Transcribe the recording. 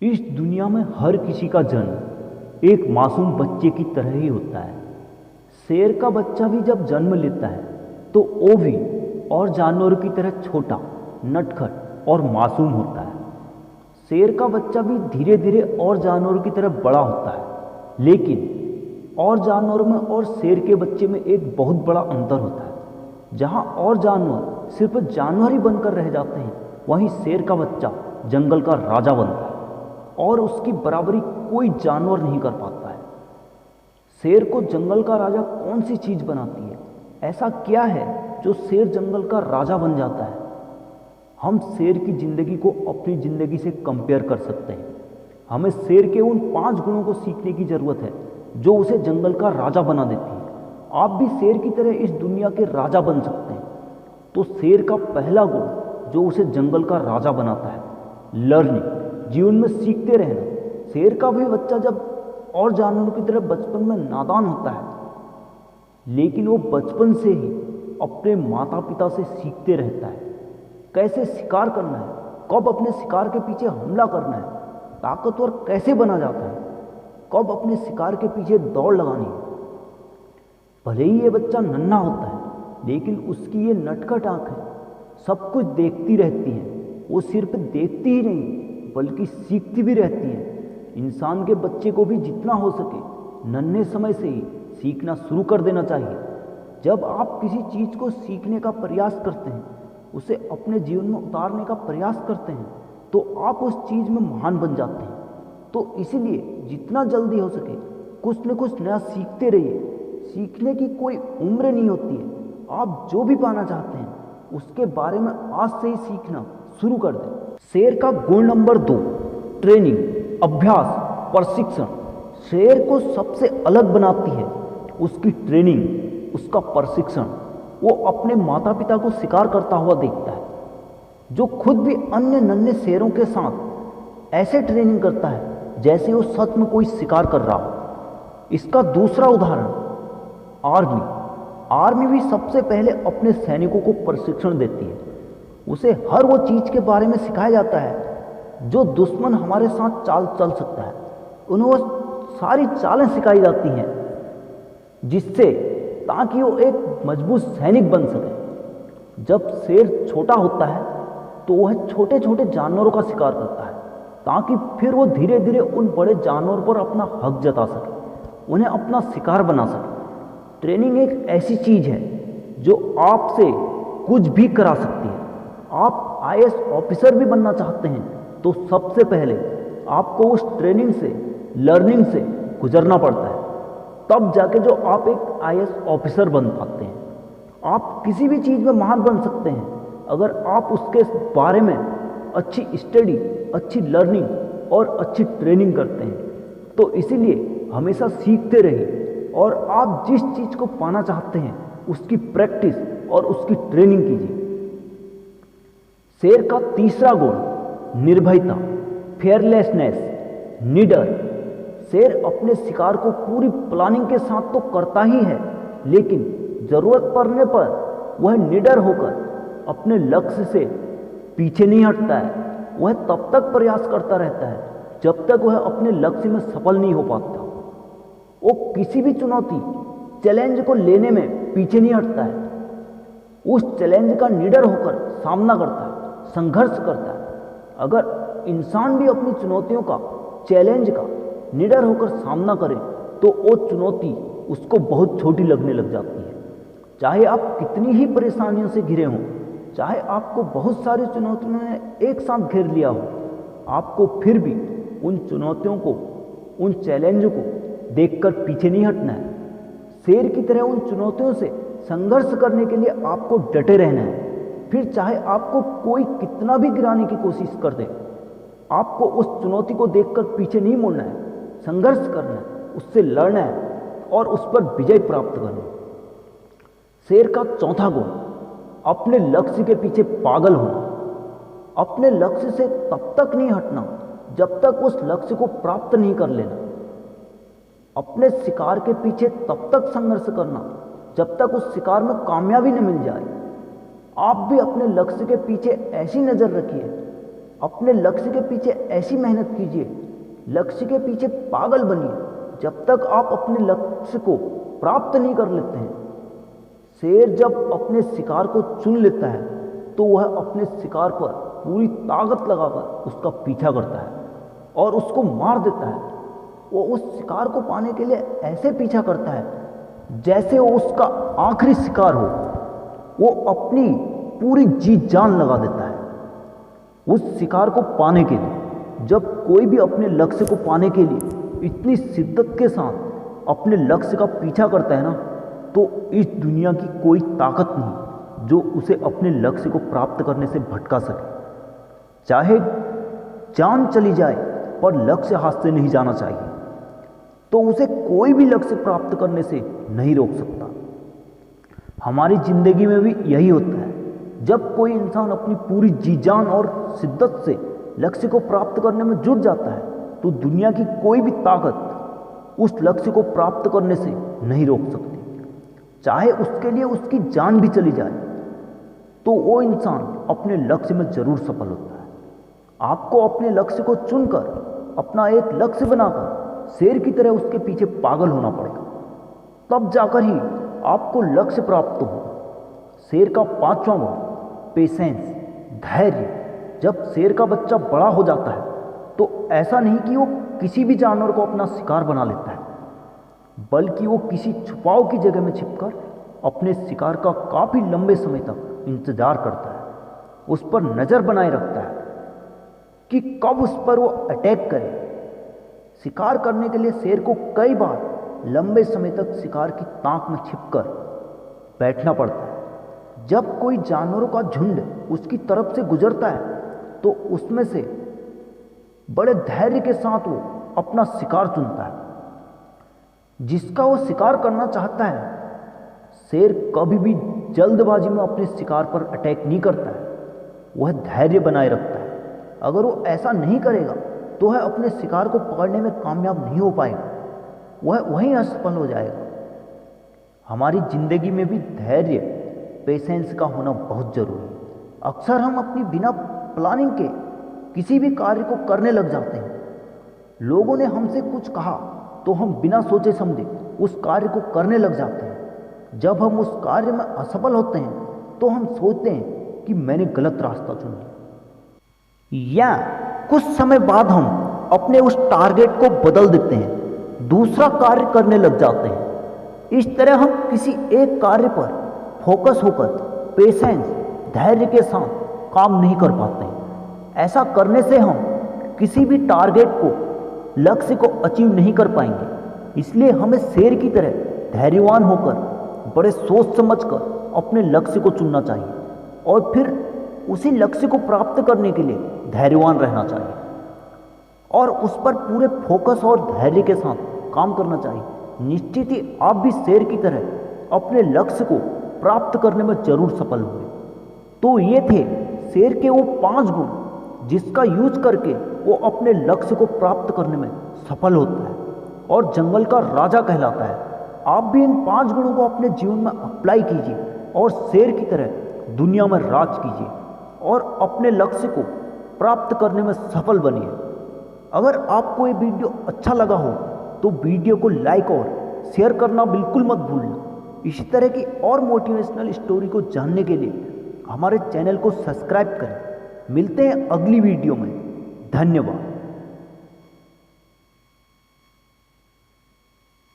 इस दुनिया में हर किसी का जन्म एक मासूम बच्चे की तरह ही होता है। शेर का बच्चा भी जब जन्म लेता है तो वो भी और जानवरों की तरह छोटा, नटखट और मासूम होता है। शेर का बच्चा भी धीरे धीरे और जानवरों की तरह बड़ा होता है, लेकिन और जानवरों में और शेर के बच्चे में एक बहुत बड़ा अंतर होता है। जहाँ और जानवर सिर्फ जानवर ही बनकर रह जाते हैं, वहीं शेर का बच्चा जंगल का राजा बनता है और उसकी बराबरी कोई जानवर नहीं कर पाता है। शेर को जंगल का राजा कौन सी चीज बनाती है? ऐसा क्या है जो शेर जंगल का राजा बन जाता है? हम शेर की जिंदगी को अपनी जिंदगी से कंपेयर कर सकते हैं। हमें शेर के उन 5 गुणों को सीखने की जरूरत है जो उसे जंगल का राजा बना देती है। आप भी शेर की तरह इस दुनिया के राजा बन सकते हैं। तो शेर का पहला गुण जो उसे जंगल का राजा बनाता है, लर्निंग, जीवन में सीखते रहना। शेर का भी बच्चा जब और जानवरों की तरह बचपन में नादान होता है, लेकिन वो बचपन से ही अपने माता पिता से सीखते रहता है कैसे शिकार करना है, कब अपने शिकार के पीछे हमला करना है, ताकतवर कैसे बना जाता है, कब अपने शिकार के पीछे दौड़ लगानी है। भले ही ये बच्चा नन्हा होता है, लेकिन उसकी ये नटखट आंखें सब कुछ देखती रहती हैं। वो सिर्फ देखती ही नहीं बल्कि सीखती भी रहती है। इंसान के बच्चे को भी जितना हो सके नन्हे समय से ही सीखना शुरू कर देना चाहिए। जब आप किसी चीज़ को सीखने का प्रयास करते हैं, उसे अपने जीवन में उतारने का प्रयास करते हैं, तो आप उस चीज़ में महान बन जाते हैं। तो इसीलिए जितना जल्दी हो सके कुछ न कुछ नया सीखते रहिए। सीखने की कोई उम्र नहीं होती है। आप जो भी पाना चाहते हैं उसके बारे में आज से ही सीखना शुरू कर दें। शेर का गुण नंबर 2, ट्रेनिंग, अभ्यास, प्रशिक्षण। शेर को सबसे अलग बनाती है उसकी ट्रेनिंग, उसका प्रशिक्षण। वो अपने माता पिता को शिकार करता हुआ देखता है, जो खुद भी अन्य नन्हे शेरों के साथ ऐसे ट्रेनिंग करता है जैसे वो सच में कोई शिकार कर रहा हो। इसका दूसरा उदाहरण, आर्मी। आर्मी भी सबसे पहले अपने सैनिकों को प्रशिक्षण देती है। उसे हर वो चीज़ के बारे में सिखाया जाता है जो दुश्मन हमारे साथ चाल चल सकता है। उन्हें वो सारी चालें सिखाई जाती हैं जिससे ताकि वो एक मजबूत सैनिक बन सके। जब शेर छोटा होता है तो वह छोटे छोटे जानवरों का शिकार करता है ताकि फिर वो धीरे धीरे उन बड़े जानवरों पर अपना हक जता सके, उन्हें अपना शिकार बना सके। ट्रेनिंग एक ऐसी चीज़ है जो आपसे कुछ भी करा सकती है। आप आईएएस ऑफिसर भी बनना चाहते हैं तो सबसे पहले आपको उस ट्रेनिंग से, लर्निंग से गुजरना पड़ता है, तब जाके जो आप एक आईएएस ऑफिसर बन पाते हैं। आप किसी भी चीज़ में महान बन सकते हैं अगर आप उसके बारे में अच्छी स्टडी, अच्छी लर्निंग और अच्छी ट्रेनिंग करते हैं। तो इसीलिए हमेशा सीखते रहिए और आप जिस चीज़ को पाना चाहते हैं उसकी प्रैक्टिस और उसकी ट्रेनिंग कीजिए। शेर का तीसरा गुण, निर्भयता, फेयरलेसनेस, निडर। शेर अपने शिकार को पूरी प्लानिंग के साथ तो करता ही है, लेकिन जरूरत पड़ने पर वह निडर होकर अपने लक्ष्य से पीछे नहीं हटता है। वह तब तक प्रयास करता रहता है जब तक वह अपने लक्ष्य में सफल नहीं हो पाता। वो किसी भी चुनौती, चैलेंज को लेने में पीछे नहीं हटता है। उस चैलेंज का निडर होकर सामना करता है, संघर्ष करता है। अगर इंसान भी अपनी चुनौतियों का, चैलेंज का निडर होकर सामना करे तो वो चुनौती उसको बहुत छोटी लगने लग जाती है। चाहे आप कितनी ही परेशानियों से घिरे हों, चाहे आपको बहुत सारी चुनौतियों ने एक साथ घेर लिया हो, आपको फिर भी उन चुनौतियों को, उन चैलेंज को देखकर पीछे नहीं हटना है। शेर की तरह उन चुनौतियों से संघर्ष करने के लिए आपको डटे रहना है। फिर चाहे आपको कोई कितना भी गिराने की कोशिश कर दे, आपको उस चुनौती को देखकर पीछे नहीं मुड़ना है, संघर्ष करना है, उससे लड़ना है और उस पर विजय प्राप्त करना है। शेर का चौथा गुण, अपने लक्ष्य के पीछे पागल होना। अपने लक्ष्य से तब तक नहीं हटना जब तक उस लक्ष्य को प्राप्त नहीं कर लेना। अपने शिकार के पीछे तब तक संघर्ष करना जब तक उस शिकार में कामयाबी न मिल जाए। आप भी अपने लक्ष्य के पीछे ऐसी नजर रखिए, अपने लक्ष्य के पीछे ऐसी मेहनत कीजिए, लक्ष्य के पीछे पागल बनिए जब तक आप अपने लक्ष्य को प्राप्त नहीं कर लेते हैं। शेर जब अपने शिकार को चुन लेता है तो वह अपने शिकार पर पूरी ताकत लगाकर उसका पीछा करता है और उसको मार देता है। वो उस शिकार को पाने के लिए ऐसे पीछा करता है जैसे वो उसका आखिरी शिकार हो। वो अपनी पूरी जी जान लगा देता है उस शिकार को पाने के लिए। जब कोई भी अपने लक्ष्य को पाने के लिए इतनी शिद्दत के साथ अपने लक्ष्य का पीछा करता है ना, तो इस दुनिया की कोई ताकत नहीं जो उसे अपने लक्ष्य को प्राप्त करने से भटका सके। चाहे जान चली जाए पर लक्ष्य हाथ से नहीं जाना चाहिए, तो उसे कोई भी लक्ष्य प्राप्त करने से नहीं रोक सकता। हमारी जिंदगी में भी यही होता है। जब कोई इंसान अपनी पूरी जी जान और शिद्दत से लक्ष्य को प्राप्त करने में जुट जाता है तो दुनिया की कोई भी ताकत उस लक्ष्य को प्राप्त करने से नहीं रोक सकती। चाहे उसके लिए उसकी जान भी चली जाए तो वो इंसान अपने लक्ष्य में जरूर सफल होता है। आपको अपने लक्ष्य को चुनकर अपना एक लक्ष्य बनाकर शेर की तरह उसके पीछे पागल होना पड़ेगा, तब जाकर ही आपको लक्ष्य प्राप्त हो। शेर का 5वां गुण पेशेंस, धैर्य। जब शेर का बच्चा बड़ा हो जाता है तो ऐसा नहीं कि वो किसी भी जानवर को अपना शिकार बना लेता है, बल्कि वो किसी छुपाव की जगह में छिपकर अपने शिकार का काफी लंबे समय तक इंतजार करता है। उस पर नजर बनाए रखता है कि कब उस पर वो अटैक करे। शिकार करने के लिए शेर को कई बार लंबे समय तक शिकार की ताक में छिपकर बैठना पड़ता है। जब कोई जानवरों का झुंड उसकी तरफ से गुजरता है तो उसमें से बड़े धैर्य के साथ वो अपना शिकार चुनता है जिसका वो शिकार करना चाहता है। शेर कभी भी जल्दबाजी में अपने शिकार पर अटैक नहीं करता है, वह धैर्य बनाए रखता है। अगर वो ऐसा नहीं करेगा तो वह अपने शिकार को पकड़ने में कामयाब नहीं हो पाएगा, वह वहीं असफल हो जाएगा। हमारी जिंदगी में भी धैर्य, पेशेंस का होना बहुत जरूरी है। अक्सर हम अपनी बिना प्लानिंग के किसी भी कार्य को करने लग जाते हैं। लोगों ने हमसे कुछ कहा तो हम बिना सोचे समझे उस कार्य को करने लग जाते हैं। जब हम उस कार्य में असफल होते हैं तो हम सोचते हैं कि मैंने गलत रास्ता चुन लिया, या कुछ समय बाद हम अपने उस टारगेट को बदल देते हैं, दूसरा कार्य करने लग जाते हैं। इस तरह हम किसी एक कार्य पर फोकस होकर पेशेंस, धैर्य के साथ काम नहीं कर पाते हैं। ऐसा करने से हम किसी भी टारगेट को, लक्ष्य को अचीव नहीं कर पाएंगे। इसलिए हमें शेर की तरह धैर्यवान होकर बड़े सोच समझकर अपने लक्ष्य को चुनना चाहिए और फिर उसी लक्ष्य को प्राप्त करने के लिए धैर्यवान रहना चाहिए और उस पर पूरे फोकस और धैर्य के साथ काम करना चाहिए। निश्चित ही आप भी शेर की तरह अपने लक्ष्य को प्राप्त करने में जरूर सफल हुए। तो ये थे शेर के वो 5 गुण जिसका यूज करके वो अपने लक्ष्य को प्राप्त करने में सफल होता है और जंगल का राजा कहलाता है। आप भी इन 5 गुणों को अपने जीवन में अप्लाई कीजिए और शेर की तरह दुनिया में राज कीजिए और अपने लक्ष्य को प्राप्त करने में सफल बनिए। अगर आपको ये वीडियो अच्छा लगा हो तो वीडियो को लाइक और शेयर करना बिल्कुल मत भूलना। इसी तरह की और मोटिवेशनल स्टोरी को जानने के लिए हमारे चैनल को सब्सक्राइब करें। मिलते हैं अगली वीडियो में। धन्यवाद।